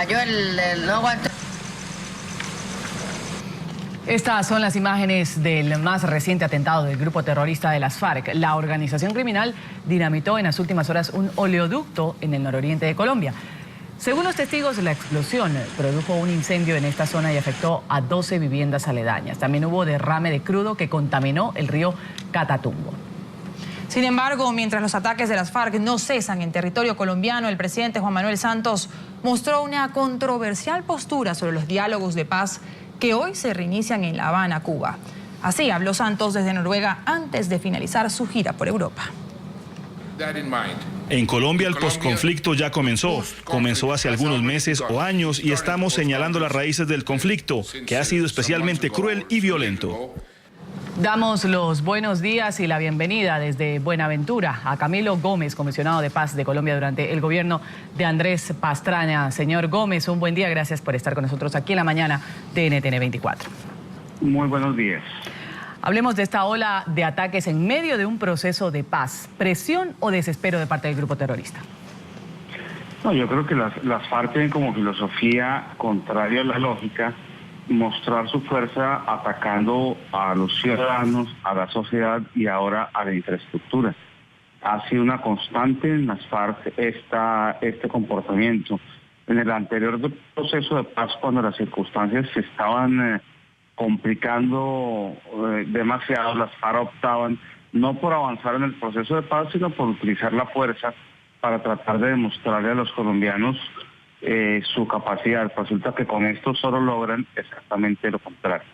cayó no aguantó. Estas son las imágenes del más reciente atentado del grupo terrorista de las FARC. La organización criminal dinamitó en las últimas horas un oleoducto en el nororiente de Colombia. Según los testigos, la explosión produjo un incendio en esta zona y afectó a 12 viviendas aledañas. También hubo derrame de crudo que contaminó el río Catatumbo. Sin embargo, mientras los ataques de las FARC no cesan en territorio colombiano, el presidente Juan Manuel Santos mostró una controversial postura sobre los diálogos de paz que hoy se reinician en La Habana, Cuba. Así habló Santos desde Noruega antes de finalizar su gira por Europa. En Colombia el posconflicto ya comenzó hace algunos meses o años y estamos señalando las raíces del conflicto, que ha sido especialmente cruel y violento. Damos los buenos días y la bienvenida desde Buenaventura a Camilo Gómez, comisionado de paz de Colombia durante el gobierno de Andrés Pastrana. Señor Gómez, un buen día, gracias por estar con nosotros aquí en la mañana de NTN 24. Muy buenos días. Hablemos de esta ola de ataques en medio de un proceso de paz. ¿Presión o desespero de parte del grupo terrorista? No, yo creo que las FARC tienen como filosofía contraria a la lógica mostrar su fuerza atacando a los ciudadanos, a la sociedad y ahora a la infraestructura. Ha sido una constante en las FARC este comportamiento. En el anterior proceso de paz, cuando las circunstancias se estaban complicando demasiado, las FARC optaban no por avanzar en el proceso de paz, sino por utilizar la fuerza para tratar de demostrarle a los colombianos su capacidad. Resulta que con esto solo logran exactamente lo contrario.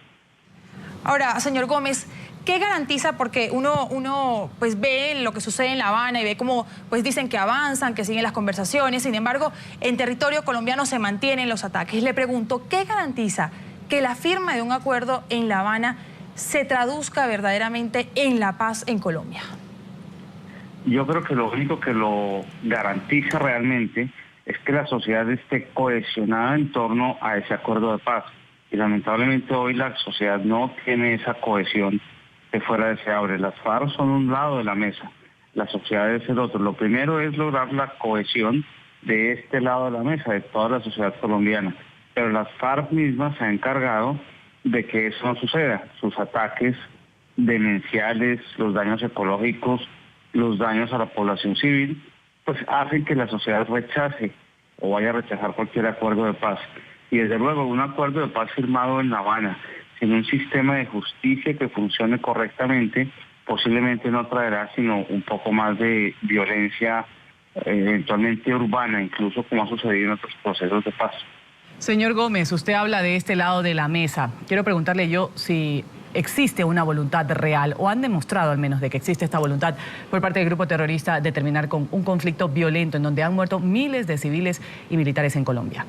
Ahora, señor Gómez, ¿qué garantiza? Porque uno pues ve lo que sucede en La Habana y ve cómo pues dicen que avanzan, que siguen las conversaciones. Sin embargo, en territorio colombiano se mantienen los ataques. Le pregunto, ¿qué garantiza que la firma de un acuerdo en La Habana se traduzca verdaderamente en la paz en Colombia? Yo creo que lo único que lo garantiza realmente es que la sociedad esté cohesionada en torno a ese acuerdo de paz. Y lamentablemente hoy la sociedad no tiene esa cohesión que fuera deseable. Las FARC son un lado de la mesa, la sociedad es el otro. Lo primero es lograr la cohesión de este lado de la mesa, de toda la sociedad colombiana. Pero las FARC mismas se han encargado de que eso no suceda. Sus ataques demenciales, los daños ecológicos, los daños a la población civil, pues hacen que la sociedad rechace o vaya a rechazar cualquier acuerdo de paz. Y desde luego un acuerdo de paz firmado en La Habana, sin un sistema de justicia que funcione correctamente, posiblemente no traerá sino un poco más de violencia, eventualmente urbana, incluso como ha sucedido en otros procesos de paz. Señor Gómez, usted habla de este lado de la mesa. Quiero preguntarle yo si existe una voluntad real, o han demostrado al menos de que existe esta voluntad por parte del grupo terrorista de terminar con un conflicto violento en donde han muerto miles de civiles y militares en Colombia.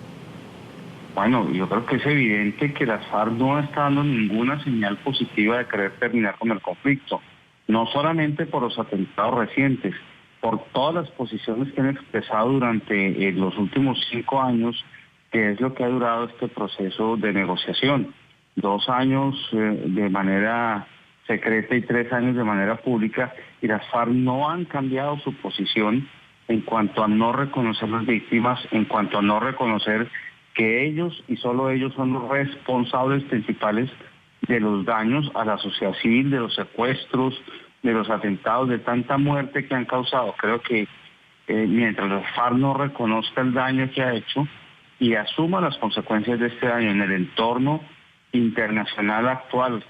Bueno, yo creo que es evidente que las FARC no está dando ninguna señal positiva de querer terminar con el conflicto, no solamente por los atentados recientes, por todas las posiciones que han expresado durante los últimos 5 años, que es lo que ha durado este proceso de negociación. 2 años de manera secreta y 3 años de manera pública, y las FARC no han cambiado su posición en cuanto a no reconocer las víctimas, en cuanto a no reconocer que ellos y solo ellos son los responsables principales de los daños a la sociedad civil, de los secuestros, de los atentados, de tanta muerte que han causado. Creo que mientras la FARC no reconozca el daño que ha hecho y asuma las consecuencias de este daño en el entorno internacional actual,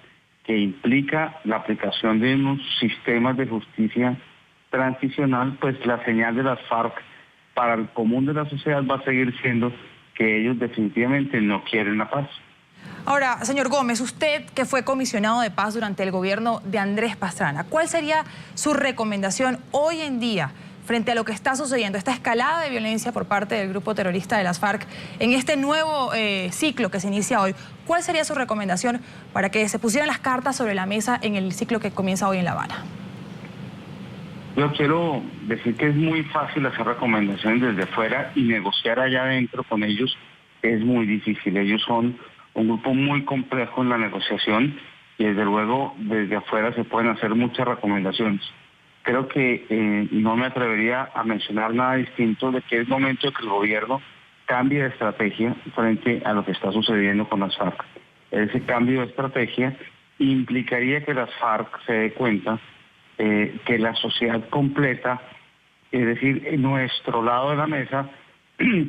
que implica la aplicación de unos sistemas de justicia transicional, pues la señal de las FARC para el común de la sociedad va a seguir siendo que ellos definitivamente no quieren la paz. Ahora, señor Gómez, usted que fue comisionado de paz durante el gobierno de Andrés Pastrana, ¿cuál sería su recomendación hoy en día frente a lo que está sucediendo, esta escalada de violencia por parte del grupo terrorista de las FARC en este nuevo ciclo que se inicia hoy? ¿Cuál sería su recomendación para que se pusieran las cartas sobre la mesa en el ciclo que comienza hoy en La Habana? Yo quiero decir que es muy fácil hacer recomendaciones desde fuera y negociar allá adentro con ellos es muy difícil. Ellos son un grupo muy complejo en la negociación y desde luego desde afuera se pueden hacer muchas recomendaciones. Creo que no me atrevería a mencionar nada distinto de que es momento de que el gobierno cambie de estrategia frente a lo que está sucediendo con las FARC. Ese cambio de estrategia implicaría que las FARC se dé cuenta que la sociedad completa, es decir, nuestro lado de la mesa,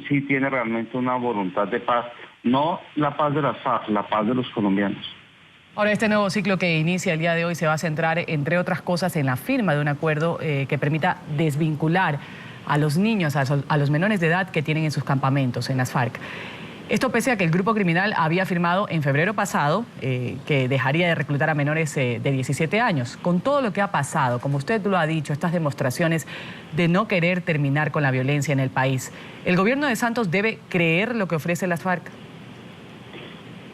sí tiene realmente una voluntad de paz, no la paz de las FARC, la paz de los colombianos. Ahora, este nuevo ciclo que inicia el día de hoy se va a centrar, entre otras cosas, en la firma de un acuerdo que permita desvincular a los niños, a los menores de edad que tienen en sus campamentos, en las FARC. Esto pese a que el grupo criminal había firmado en febrero pasado que dejaría de reclutar a menores de 17 años. Con todo lo que ha pasado, como usted lo ha dicho, estas demostraciones de no querer terminar con la violencia en el país, ¿el gobierno de Santos debe creer lo que ofrece las FARC?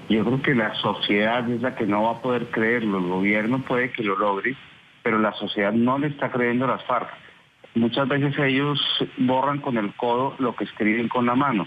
Yo creo que la sociedad es la que no va a poder creerlo. El gobierno puede que lo logre, pero la sociedad no le está creyendo a las FARC. Muchas veces ellos borran con el codo lo que escriben con la mano.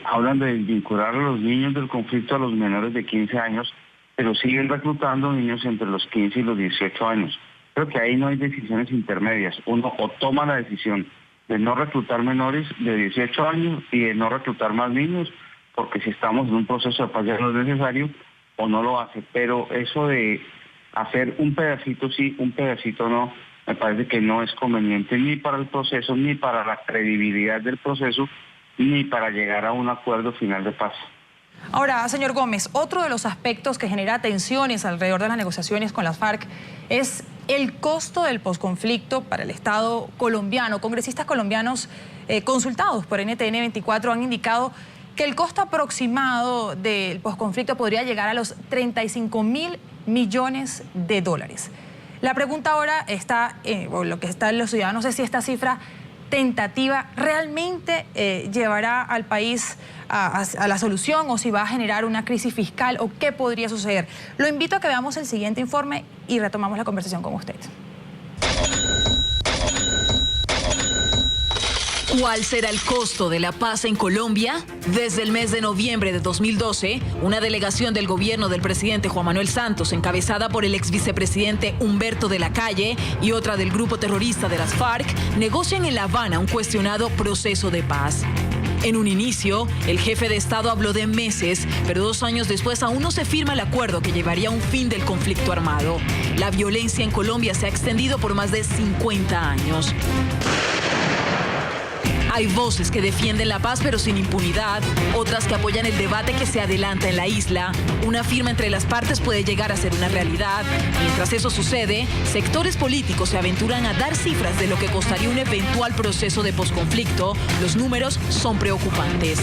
Hablan de vincular a los niños del conflicto a los menores de 15 años, pero siguen reclutando niños entre los 15 y los 18 años. Creo que ahí no hay decisiones intermedias. Uno o toma la decisión de no reclutar menores de 18 años y de no reclutar más niños, porque si estamos en un proceso de paz ya no es necesario, o no lo hace. Pero eso de hacer un pedacito sí, un pedacito no, me parece que no es conveniente ni para el proceso, ni para la credibilidad del proceso, ni para llegar a un acuerdo final de paz. Ahora, señor Gómez, otro de los aspectos que genera tensiones alrededor de las negociaciones con las FARC es el costo del posconflicto para el Estado colombiano. Congresistas colombianos consultados por NTN 24 han indicado que el costo aproximado del posconflicto podría llegar a los 35.000 millones de dólares. La pregunta ahora está, o lo que está en los ciudadanos es si esta cifra tentativa realmente llevará al país a la solución, o si va a generar una crisis fiscal, o qué podría suceder. Lo invito a que veamos el siguiente informe y retomamos la conversación con usted. ¿Cuál será el costo de la paz en Colombia? Desde el mes de noviembre de 2012, una delegación del gobierno del presidente Juan Manuel Santos, encabezada por el ex vicepresidente Humberto de la Calle y otra del grupo terrorista de las FARC, negocian en La Habana un cuestionado proceso de paz. En un inicio, el jefe de Estado habló de meses, pero 2 años después aún no se firma el acuerdo que llevaría a un fin del conflicto armado. La violencia en Colombia se ha extendido por más de 50 años. Hay voces que defienden la paz pero sin impunidad, otras que apoyan el debate que se adelanta en la isla. Una firma entre las partes puede llegar a ser una realidad. Mientras eso sucede, sectores políticos se aventuran a dar cifras de lo que costaría un eventual proceso de posconflicto. Los números son preocupantes.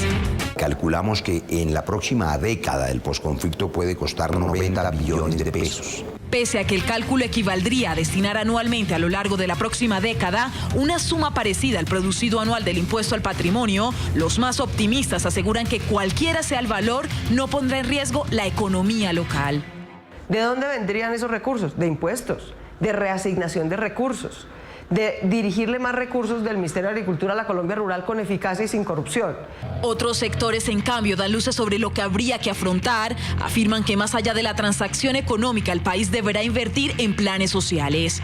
Calculamos que en la próxima década el posconflicto puede costar 90 billones de pesos. Pese a que el cálculo equivaldría a destinar anualmente a lo largo de la próxima década una suma parecida al producido anual del impuesto al patrimonio, los más optimistas aseguran que cualquiera sea el valor, no pondrá en riesgo la economía local. ¿De dónde vendrían esos recursos? De impuestos, de reasignación de recursos, de dirigirle más recursos del Ministerio de Agricultura a la Colombia rural con eficacia y sin corrupción. Otros sectores, en cambio, dan luces sobre lo que habría que afrontar. Afirman que más allá de la transacción económica, el país deberá invertir en planes sociales.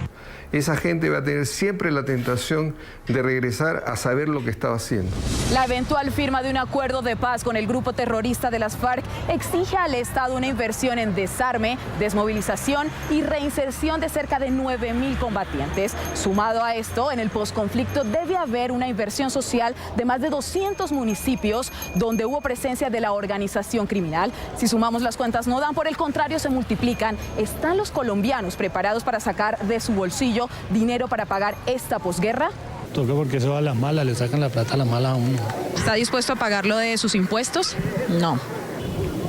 Esa gente va a tener siempre la tentación de regresar a saber lo que estaba haciendo. La eventual firma de un acuerdo de paz con el grupo terrorista de las FARC exige al Estado una inversión en desarme, desmovilización y reinserción de cerca de 9.000 combatientes. Sumado a esto, en el posconflicto debe haber una inversión social de más de 200 municipios donde hubo presencia de la organización criminal. Si sumamos las cuentas no dan, por el contrario se multiplican. ¿Están los colombianos preparados para sacar de su bolsillo dinero para pagar esta posguerra? Toca porque eso va a las malas, le sacan la plata a las malas a uno. ¿Está dispuesto a pagarlo de sus impuestos? No.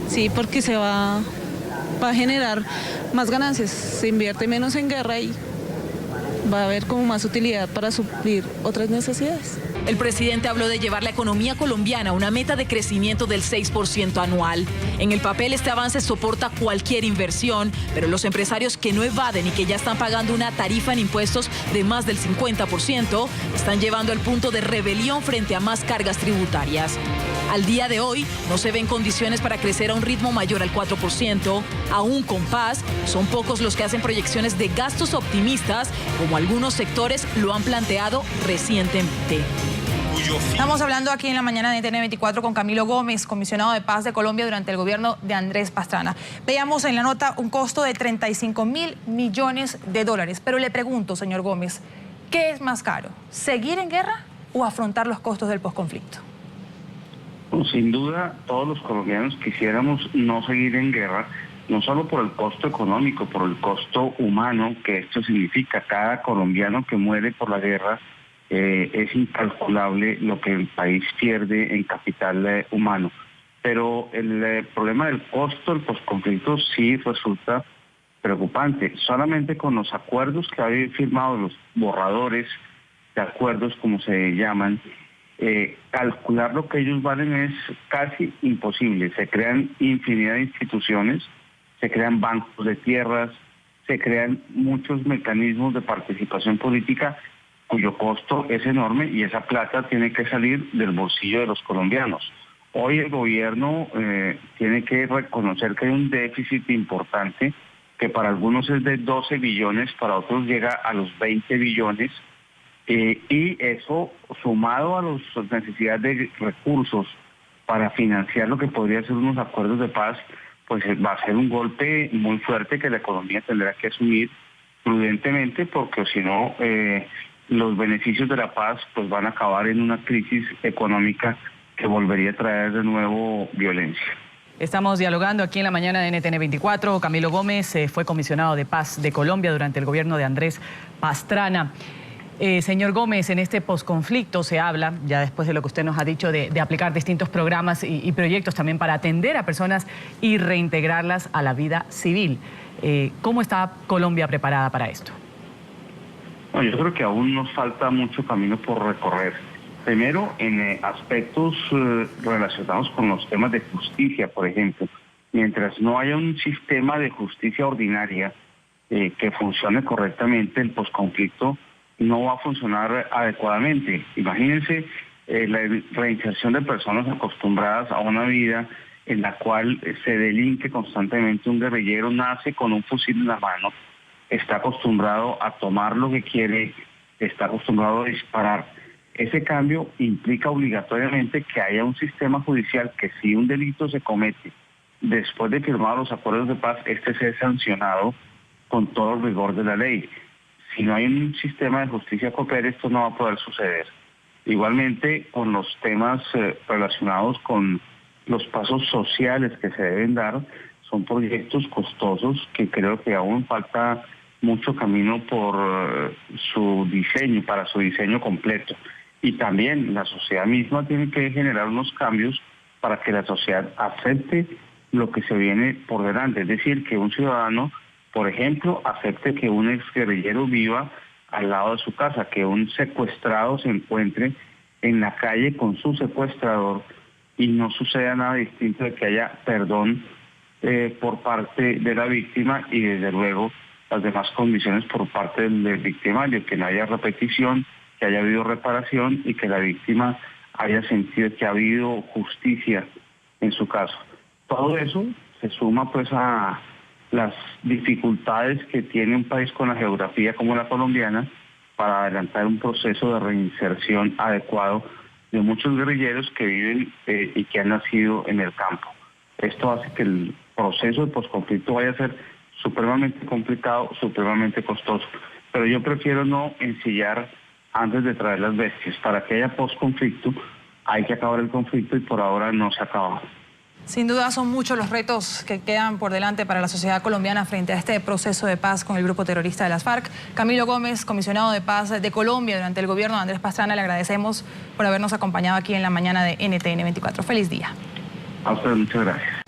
Sí, porque se va a generar más ganancias. Se invierte menos en guerra y va a haber como más utilidad para suplir otras necesidades. El presidente habló de llevar la economía colombiana a una meta de crecimiento del 6% anual. En el papel este avance soporta cualquier inversión, pero los empresarios que no evaden y que ya están pagando una tarifa en impuestos de más del 50% están llevando al punto de rebelión frente a más cargas tributarias. Al día de hoy no se ven condiciones para crecer a un ritmo mayor al 4%. Aún con paz, son pocos los que hacen proyecciones de gastos optimistas, como algunos sectores lo han planteado recientemente. Estamos hablando aquí en la mañana de NTN24 con Camilo Gómez, comisionado de paz de Colombia durante el gobierno de Andrés Pastrana. Veíamos en la nota un costo de 35.000 millones de dólares. Pero le pregunto, señor Gómez, ¿qué es más caro? ¿Seguir en guerra o afrontar los costos del posconflicto? Sin duda, todos los colombianos quisiéramos no seguir en guerra, no solo por el costo económico, por el costo humano que esto significa. Cada colombiano que muere por la guerra es incalculable lo que el país pierde en capital humano. Pero el problema del costo del posconflicto sí resulta preocupante. Solamente con los acuerdos que habían firmado, los borradores de acuerdos, como se llaman, calcular lo que ellos valen es casi imposible. Se crean infinidad de instituciones, se crean bancos de tierras, se crean muchos mecanismos de participación política cuyo costo es enorme y esa plata tiene que salir del bolsillo de los colombianos. Hoy el gobierno tiene que reconocer que hay un déficit importante que para algunos es de 12 billones, para otros llega a los 20 billones, y eso sumado a las necesidades de recursos para financiar lo que podría ser unos acuerdos de paz, pues va a ser un golpe muy fuerte que la economía tendrá que asumir prudentemente, porque si no, los beneficios de la paz pues van a acabar en una crisis económica que volvería a traer de nuevo violencia. Estamos dialogando aquí en la mañana de NTN24. Camilo Gómez fue comisionado de paz de Colombia durante el gobierno de Andrés Pastrana. Señor Gómez, en este posconflicto se habla, ya después de lo que usted nos ha dicho, de aplicar distintos programas y proyectos también para atender a personas y reintegrarlas a la vida civil. ¿Cómo está Colombia preparada para esto? Bueno, yo creo que aún nos falta mucho camino por recorrer. Primero, en aspectos relacionados con los temas de justicia, por ejemplo. Mientras no haya un sistema de justicia ordinaria que funcione correctamente, el posconflicto no va a funcionar adecuadamente. Imagínense la reinserción de personas acostumbradas a una vida en la cual se delinque constantemente. Un guerrillero nace con un fusil en la mano, está acostumbrado a tomar lo que quiere, está acostumbrado a disparar. Ese cambio implica obligatoriamente que haya un sistema judicial que si un delito se comete después de firmar los acuerdos de paz, este sea sancionado con todo el rigor de la ley. Si no hay un sistema de justicia que opere, esto no va a poder suceder. Igualmente, con los temas relacionados con los pasos sociales que se deben dar, son proyectos costosos que creo que aún falta mucho camino por su diseño, para su diseño completo. Y también la sociedad misma tiene que generar unos cambios para que la sociedad acepte lo que se viene por delante. Es decir, que un ciudadano, por ejemplo, acepte que un exguerrillero viva al lado de su casa, que un secuestrado se encuentre en la calle con su secuestrador y no suceda nada distinto de que haya perdón por parte de la víctima y desde luego las demás condiciones por parte del victimario, que no haya repetición, que haya habido reparación y que la víctima haya sentido que ha habido justicia en su caso. Todo eso se suma pues a las dificultades que tiene un país con la geografía como la colombiana para adelantar un proceso de reinserción adecuado de muchos guerrilleros que viven y que han nacido en el campo. Esto hace que el proceso de posconflicto vaya a ser supremamente complicado, supremamente costoso. Pero yo prefiero no ensillar antes de traer las bestias. Para que haya posconflicto hay que acabar el conflicto y por ahora no se ha acabado. Sin duda son muchos los retos que quedan por delante para la sociedad colombiana frente a este proceso de paz con el grupo terrorista de las FARC. Camilo Gómez, comisionado de paz de Colombia durante el gobierno de Andrés Pastrana, le agradecemos por habernos acompañado aquí en la mañana de NTN24. Feliz día. A usted, muchas gracias.